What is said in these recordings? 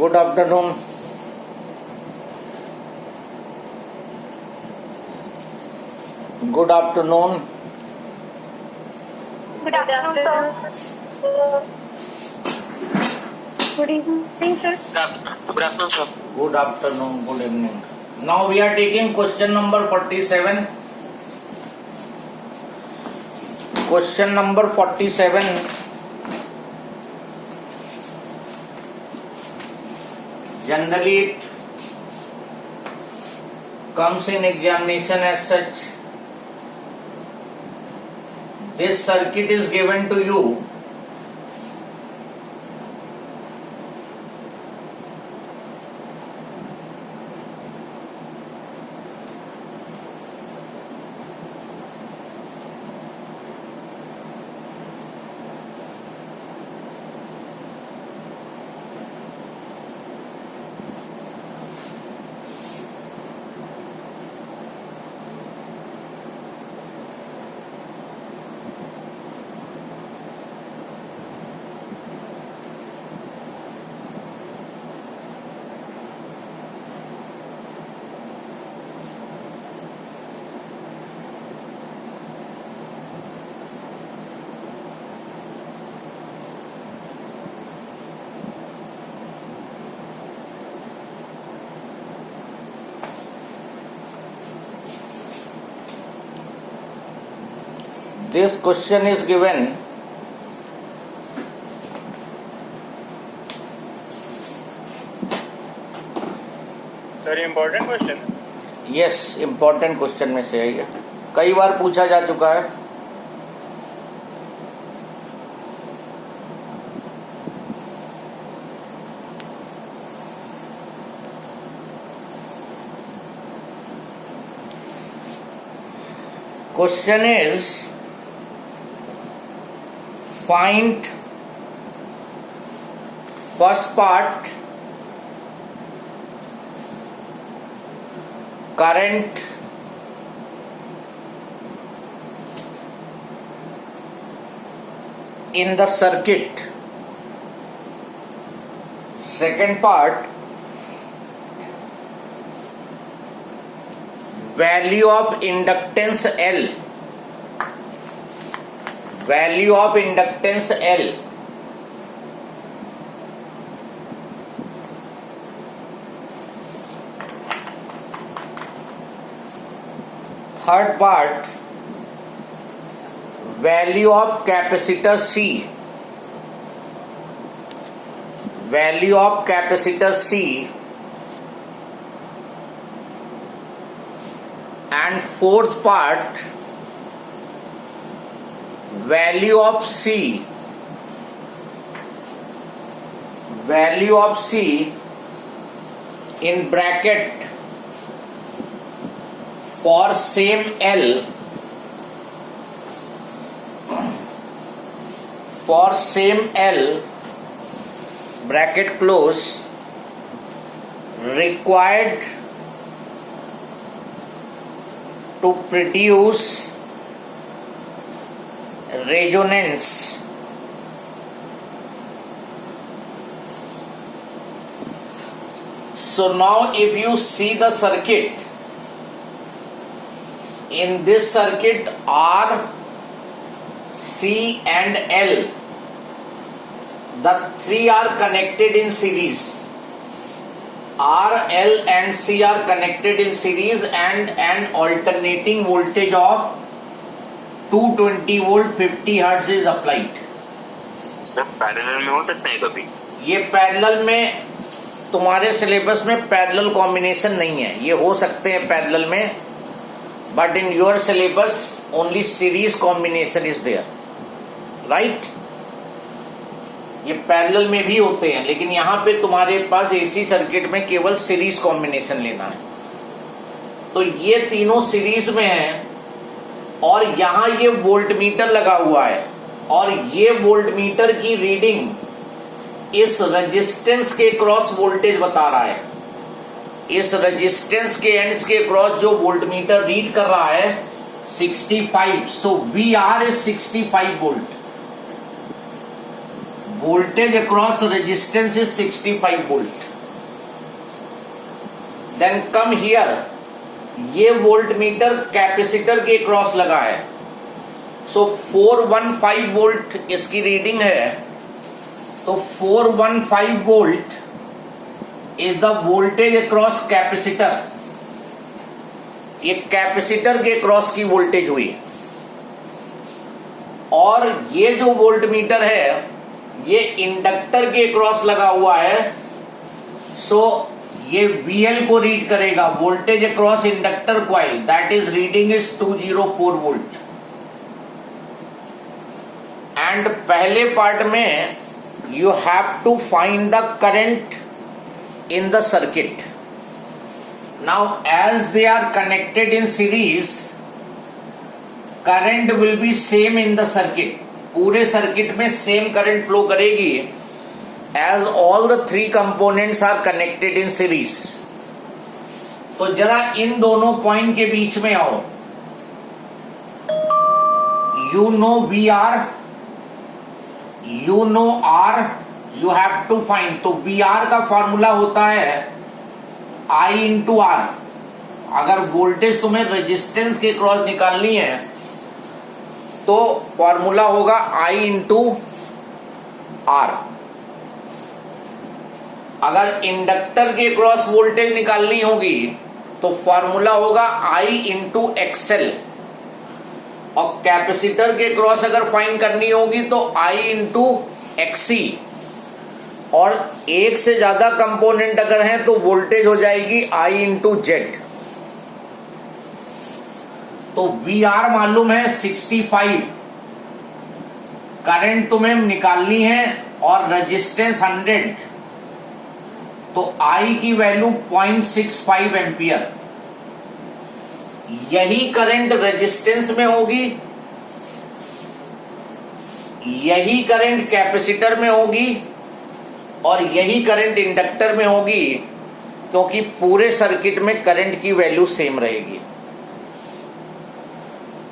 Good afternoon. Good afternoon. Good afternoon, sir. Good evening, sir. Good afternoon, sir. Good afternoon. Good evening. Now we are taking question number 47. Question number 47. Generally it comes in examination as such. This circuit is given to you. This question is given. Sir important question yes, important question में से है ये, कई बार पूछा जा चुका है. Question is, find first part current in the circuit. Second part, value of inductance L. Value of inductance L. Third part, value of capacitor C. Value of capacitor C. And fourth part, value of C. Value of C in bracket for same L. For same L, bracket close, required to produce resonance. So now if you see the circuit, in this circuit R, C and L, the three are connected in series. R, L and C are connected in series and an alternating voltage of 220 volt 50 hertz is applied. Sir parallel में हो सकते हैं कभी? ये parallel में तुम्हारे syllabus में parallel combination नहीं है. ये हो सकते हैं पैरेलल में, but in your syllabus only series combination is there, right. ये पैरेलल में भी होते हैं, लेकिन यहाँ पे तुम्हारे पास एसी सर्किट में केवल सीरीज कॉम्बिनेशन लेना है. तो ये तीनों सीरीज में है और यहाँ ये वोल्टमीटर लगा हुआ है और ये वोल्टमीटर की रीडिंग इस रेजिस्टेंस के क्रॉस वोल्टेज बता रहा है. इस रेजिस्टेंस के एंड्स के क्रॉस जो वोल्टमीटर रीड कर रहा है 65. So we are is 65 volt. voltage across resistance is 65 volt. Then come here, ये वोल्ट मीटर कैपेसिटर के क्रॉस लगा है, सो 415 वोल्ट इसकी रीडिंग है. तो 415 volt is the voltage across capacitor. ये कैपेसिटर के क्रॉस की वोल्टेज हुई. और ये जो वोल्ट मीटर है ये इंडक्टर के क्रॉस लगा हुआ है, सो ये VL को रीड करेगा, voltage across inductor coil, that is reading is 204 volt. And पहले पार्ट में you have to find the current in the circuit. Now as they are connected in series, current will be same in the circuit. पूरे circuit में same current flow करेगी as all the three components are connected in series. तो जरा इन दोनों point के बीच में आओ. You know VR, you know R, you have to find. तो VR का फॉर्मूला होता है I into R. अगर वोल्टेज तुम्हें रेजिस्टेंस के क्रॉस निकालनी है तो फॉर्मूला होगा I into R. अगर इंडक्टर के क्रॉस वोल्टेज निकालनी होगी तो फॉर्मूला होगा I इंटू एक्सएल. और कैपेसिटर के क्रॉस अगर फाइंड करनी होगी तो I इंटू एक्सी. और एक से ज्यादा कंपोनेंट अगर हैं तो वोल्टेज हो जाएगी I इंटू जेड. तो VR मालूम है 65, करंट तुम्हें निकालनी है और रेजिस्टेंस 100, तो I की वैल्यू 0.65 एम्पियर. यही करंट रेजिस्टेंस में होगी, यही करंट कैपेसिटर में होगी और यही करंट इंडक्टर में होगी, क्योंकि पूरे सर्किट में करंट की वैल्यू सेम रहेगी.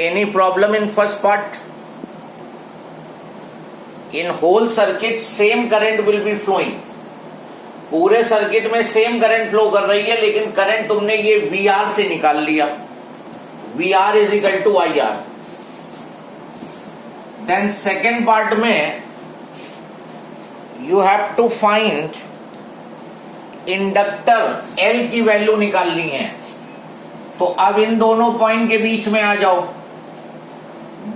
Any problem in first part? In whole circuit same current will be flowing. पूरे सर्किट में सेम करंट फ्लो कर रही है, लेकिन करंट तुमने ये VR से निकाल लिया. VR is equal to IR. Then second part में you have to find inductor L की वैल्यू निकालनी है. तो अब इन दोनों पॉइंट के बीच में आ जाओ.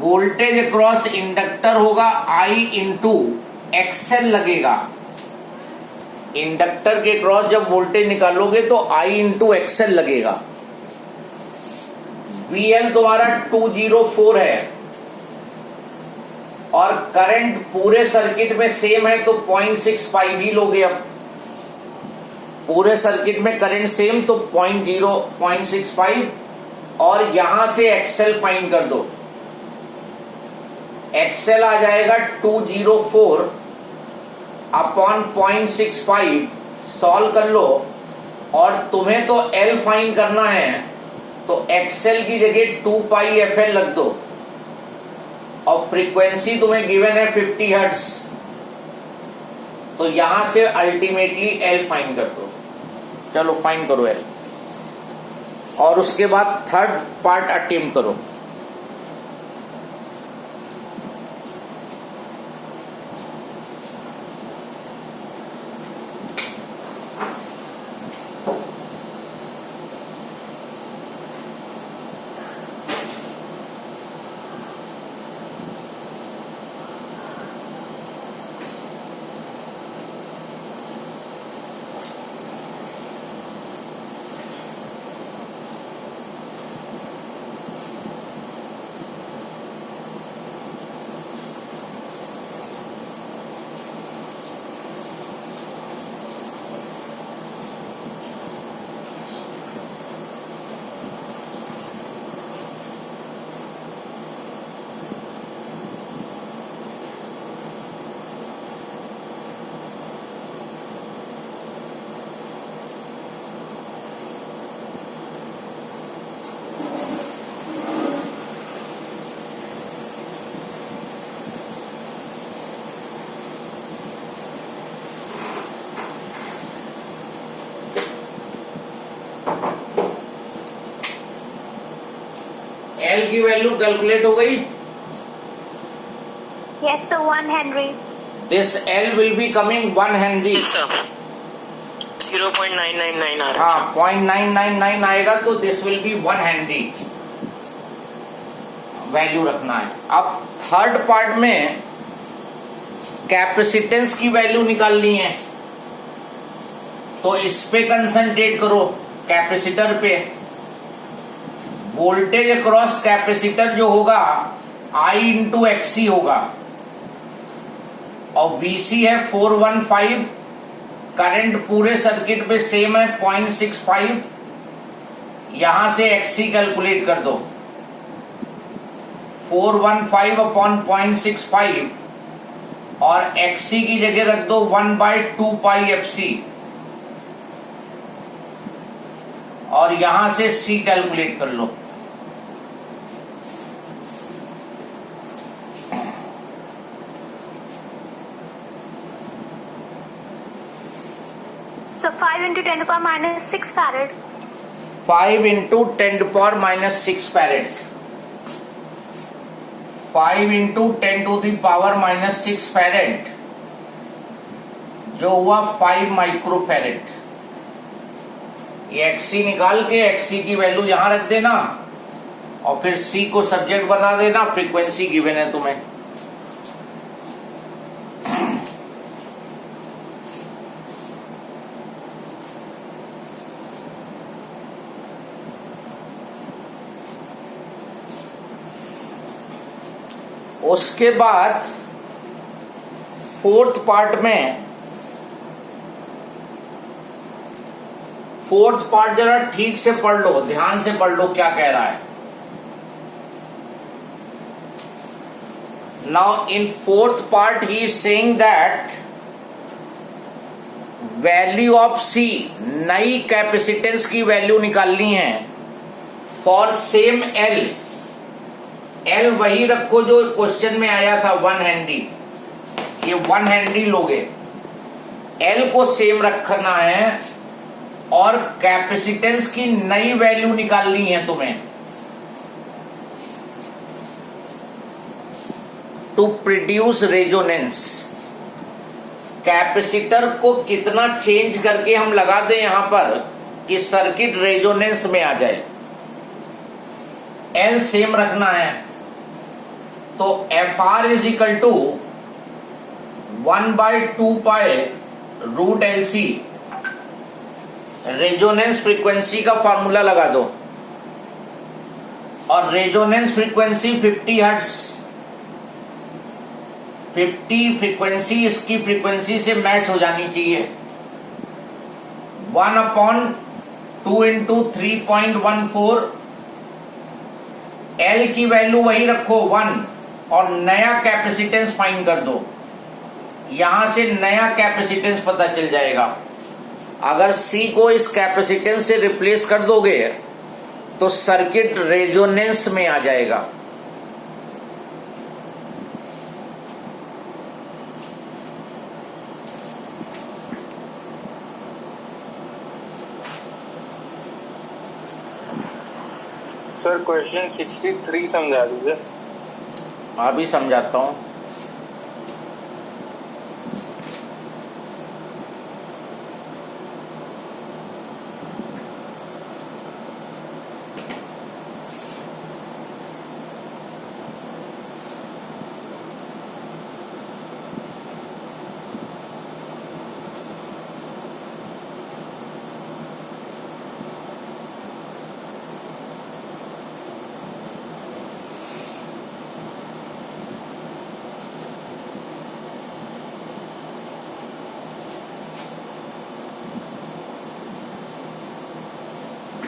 वोल्टेज अक्रॉस इंडक्टर होगा I इंटू एक्सएल लगेगा. इंडक्टर के क्रॉस जब वोल्टेज निकालोगे तो I इंटू एक्सएल लगेगा. VL तुम्हारा 204 है और करंट पूरे सर्किट में सेम है तो 0.65 ही लोगे. अब पूरे सर्किट में करंट सेम तो 0.65 और यहां से एक्सएल फाइंड कर दो. एक्सएल आ जाएगा 204 अपॉन 0.65. सॉल्व कर लो और तुम्हें तो L फाइंड करना है तो एक्सएल की जगह 2πfl लग दो. और फ्रीक्वेंसी तुम्हें गिवन है 50 हर्ट्ज, तो यहां से अल्टीमेटली L फाइंड कर दो. चलो फाइंड करो L और उसके बाद थर्ड पार्ट अटेम्प्ट करो. एल की वैल्यू कैलकुलेट हो गई. Yes, sir. 1 Henry. This L will be coming 1 Henry. Yes sir 0.999 आ रहा है हाँ 0.999 आएगा तो this will be 1 Henry value रखना है. अब थर्ड पार्ट में कैपेसिटेंस की वैल्यू निकालनी है तो इस पे कंसंट्रेट करो, कैपेसिटर पे. वोल्टेज अक्रॉस कैपेसिटर जो होगा I इंटू एक्सी होगा और VC है 415. करंट पूरे सर्किट पे सेम है 0.65. यहां से XC कैलकुलेट कर दो 415 अपॉन 0.65 और XC की जगह रख दो 1/2 पाई FC और यहां से C कैलकुलेट कर लो. So 5 into 10 to the power minus 6 farad. 5 into 10 to power minus 6 farad. 5 into 10 to the power minus 6 farad जो हुआ 5 माइक्रो फैरेड. ये XC निकाल के XC की वैल्यू यहां रख देना और फिर C को सब्जेक्ट बना देना. फ्रीक्वेंसी गिवन है तुम्हें. उसके बाद फोर्थ पार्ट जरा ठीक से पढ़ लो, ध्यान से पढ़ लो क्या कह रहा है. Now in fourth part he is saying that value of C, नई कैपेसिटेंस की वैल्यू निकालनी है फॉर सेम L वही रखो जो क्वेश्चन में आया था 1 हेनरी. ये 1 हेनरी लोगे, L को सेम रखना है और कैपेसिटेंस की नई वैल्यू निकालनी है तुम्हें टू प्रोड्यूस रेजोनेंस. कैपेसिटर को कितना चेंज करके हम लगा दें यहां पर कि सर्किट रेजोनेंस में आ जाए. L सेम रखना है तो FR is equal to 1/2 pi root LC. Resonance frequency का फॉर्मूला लगा दो और रेजोनेंस फ्रीक्वेंसी 50 हर्ट्ज. 50 फ्रीक्वेंसी इसकी फ्रीक्वेंसी से मैच हो जानी चाहिए. 1/2 इंटू 3.14. L की वैल्यू वही रखो 1 और नया कैपेसिटेंस फाइंड कर दो. यहां से नया कैपेसिटेंस पता चल जाएगा. अगर C को इस कैपेसिटेंस से रिप्लेस कर दोगे तो सर्किट रेजोनेंस में आ जाएगा. सर क्वेश्चन 63 समझा दीजिए. अभी समझाता हूं.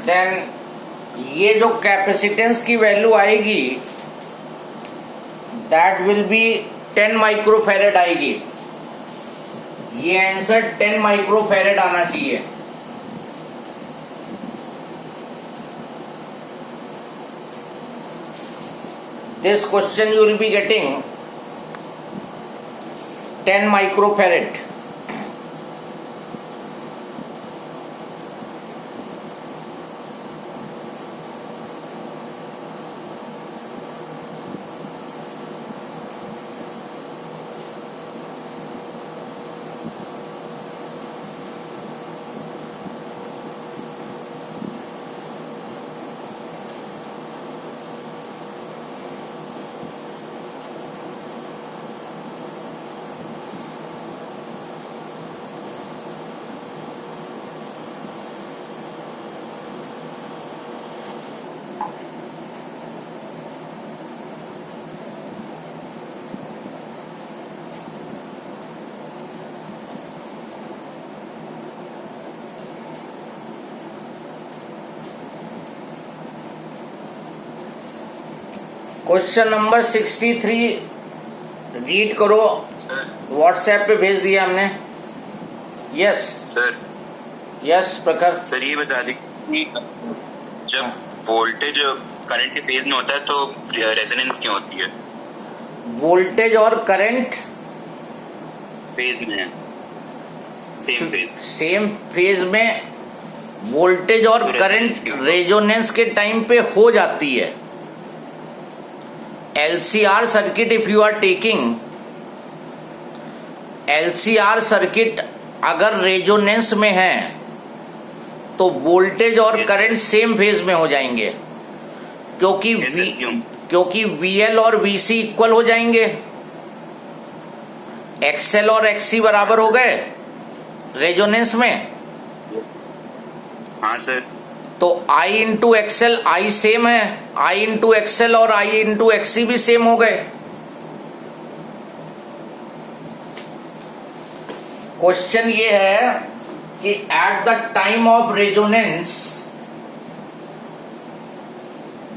देन ये जो कैपेसिटेंस की वैल्यू आएगी दैट विल बी 10 माइक्रोफैरेड आएगी. ये आंसर 10 माइक्रोफैरेड आना चाहिए. This question you will be getting 10 microfarad. Question number 63 read करो, सर व्हाट्सएप पे भेज दिया हमने। यस सर यस प्रखर। सर ये बता दी कि जब वोल्टेज करंट के फेज में होता है तो रेजोनेंस क्यों होती है? वोल्टेज और करंट फेज में है, सेम फेज। सेम फेज में वोल्टेज और तो करंट resonance क्यों? रेजोनेंस के टाइम पे हो जाती है। LCR circuit, if you are taking LCR circuit, अगर रेजोनेंस में है तो वोल्टेज और Yes, करंट सेम फेज में हो जाएंगे, क्योंकि Yes, sir, क्यों? क्योंकि VL और VC इक्वल हो जाएंगे। XL और XC बराबर हो गए रेजोनेंस में। हाँ सर। तो I into XL, I same है, I इंटू एक्सएल और I इंटू XC भी सेम हो गए। क्वेश्चन ये है कि at the time of resonance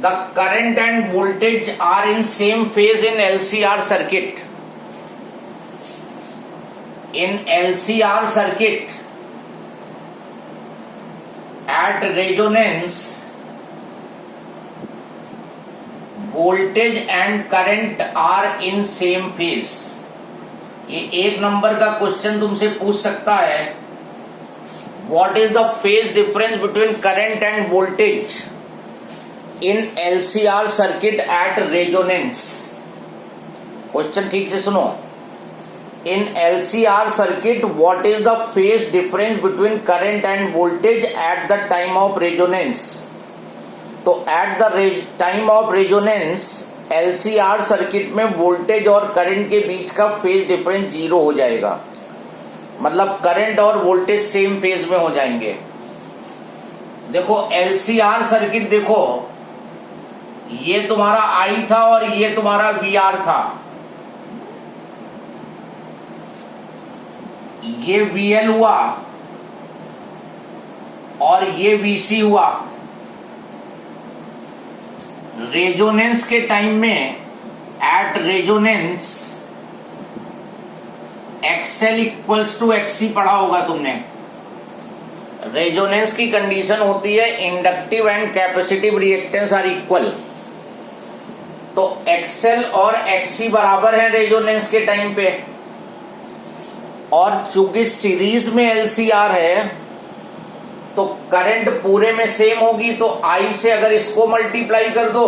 the current and voltage are in same phase in LCR circuit. In LCR circuit at resonance voltage and current are in same phase। ये एक number का क्वेश्चन तुमसे पूछ सकता है, what is the phase difference between current and voltage in LCR circuit at resonance। Question ठीक से सुनो। In LCR circuit, what is the phase difference between current and voltage at the time of resonance? तो at the time of resonance LCR circuit में voltage और current के बीच का phase difference 0 हो जाएगा, मतलब करंट और वोल्टेज सेम फेज में हो जाएंगे। देखो LCR सर्किट, देखो ये तुम्हारा I था और ये तुम्हारा VR था, ये VL हुआ और ये VC हुआ। रेजोनेंस के टाइम में at resonance XL equals to XC पढ़ा होगा तुमने। रेजोनेंस की कंडीशन होती है inductive and capacitive reactance are equal. तो XL और XC बराबर है रेजोनेंस के टाइम पे, और चूंकि सीरीज में LCR है तो करंट पूरे में सेम होगी। तो I से अगर इसको मल्टीप्लाई कर दो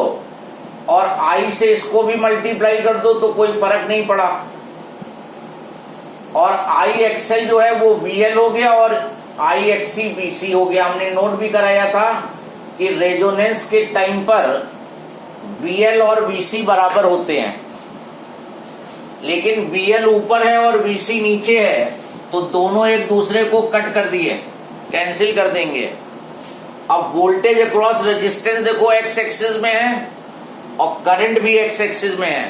और I से इसको भी मल्टीप्लाई कर दो तो कोई फर्क नहीं पड़ा, और IXL जो है वो VL हो गया और IXC VC हो गया। हमने नोट भी कराया था कि रेजोनेंस के टाइम पर VL और VC बराबर होते हैं, लेकिन VL ऊपर है और VC नीचे है, तो दोनों एक दूसरे को कट कर दिए, कैंसिल कर देंगे। अब वोल्टेज अक्रॉस रेजिस्टेंस देखो एक्स एक्सिस में है और करंट भी एक्स एक्सिस में है,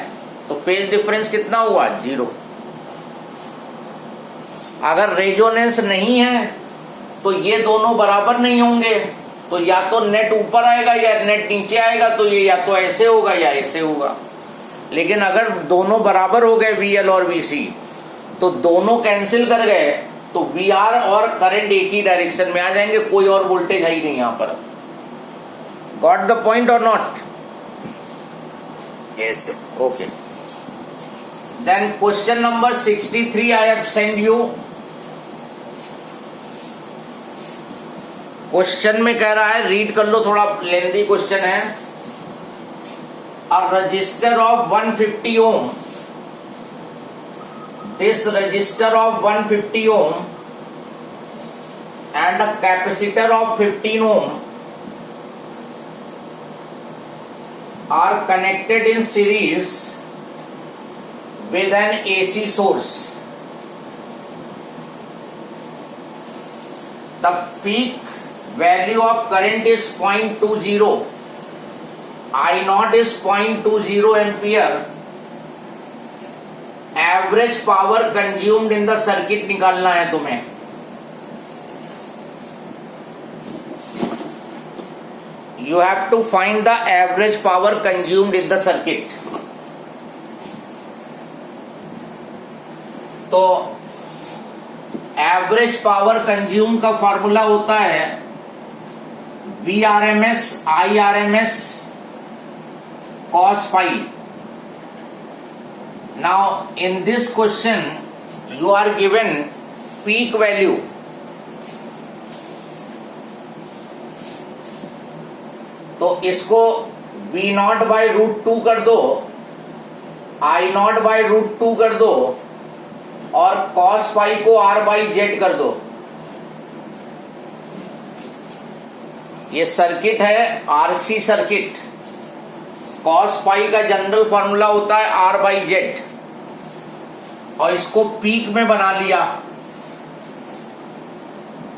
तो फेज डिफरेंस कितना हुआ? 0। अगर रेजोनेंस नहीं है तो ये दोनों बराबर नहीं होंगे, तो या तो नेट ऊपर आएगा या नेट नीचे आएगा, तो ये या तो ऐसे होगा या ऐसे होगा। लेकिन अगर दोनों बराबर हो गए VL और VC तो दोनों कैंसिल कर गए, तो VR और करंट एक ही डायरेक्शन में आ जाएंगे, कोई और वोल्टेज है ही नहीं यहां पर। गॉट द पॉइंट और not? Yes sir. Okay, then question number 63 I have send you. Question में कह रहा है, रीड कर लो, थोड़ा लेंथी क्वेश्चन है। A resistor of 150 ohm, this resistor of 150 ohm and a capacitor of 15 ohm are connected in series with an AC source. The peak value of current is 0.20, I naught is 0.20 ampere, average power consumed in the circuit निकालना है तुम्हें। you have to find the average power consumed in the circuit. तो average power consume का formula होता है VRMS IRMS cos phi. Now in this question you are given peak value. तो इसको V0 by √2 कर दो, I0 बाई √2 कर दो और cos phi को R बाई Z कर दो. ये सर्किट है RC सर्किट. cos phi का जनरल फॉर्मूला होता है R बाई Z और इसको पीक में बना लिया.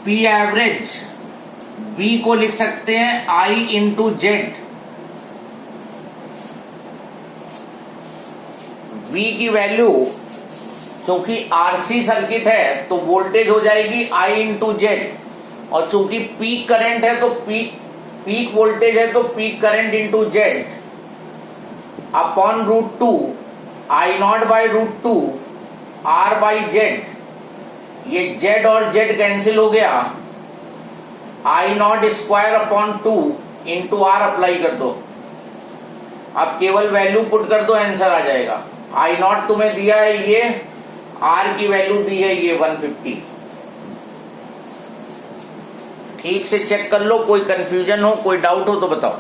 P एवरेज B को लिख सकते हैं I इंटू जेड. V की वैल्यू चूंकि RC सर्किट है तो वोल्टेज हो जाएगी I इंटू जेड और चूंकि पीक करंट है तो पीक वोल्टेज है तो peak current into Z upon √2 I0 by √2 R by Z. ये जेड और जेड कैंसिल हो गया. I0 square upon 2 into R apply कर दो. अब केवल वैल्यू पुट कर दो, आंसर आ जाएगा. I0 तुम्हें दिया है ये, R की वैल्यू दी है ये 150. ठीक से चेक कर लो. कोई कंफ्यूजन हो, कोई डाउट हो तो बताओ.